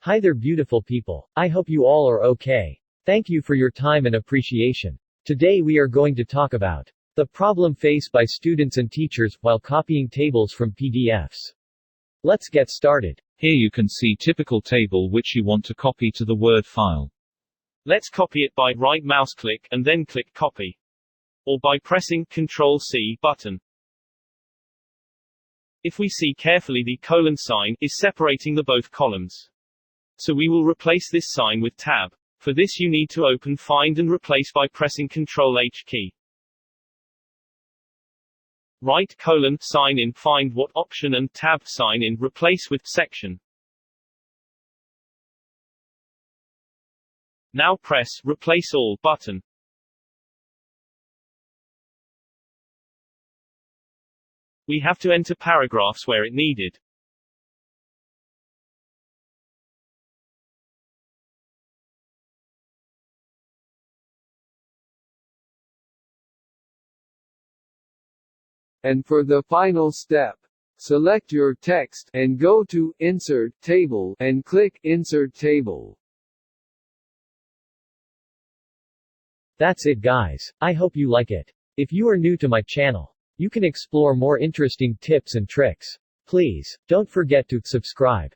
Hi there beautiful people. I hope you all are okay. Thank you for your time and appreciation. Today we are going to talk about the problem faced by students and teachers while copying tables from PDFs. Let's get started. Here you can see typical table which you want to copy to the Word file. Let's copy it by right mouse click and then click copy. Or by pressing Ctrl+C button. If we see carefully, the colon sign is separating the both columns. So we will replace this sign with tab. For this you need to open Find and Replace by pressing Ctrl+H key. Right colon sign in Find What option and tab sign in Replace with section. Now press Replace All button. We have to enter paragraphs where it needed. And for the final step, select your text and go to Insert Table and click Insert Table. That's it guys. I hope you like it. If you are new to my channel, you can explore more interesting tips and tricks. Please, don't forget to subscribe.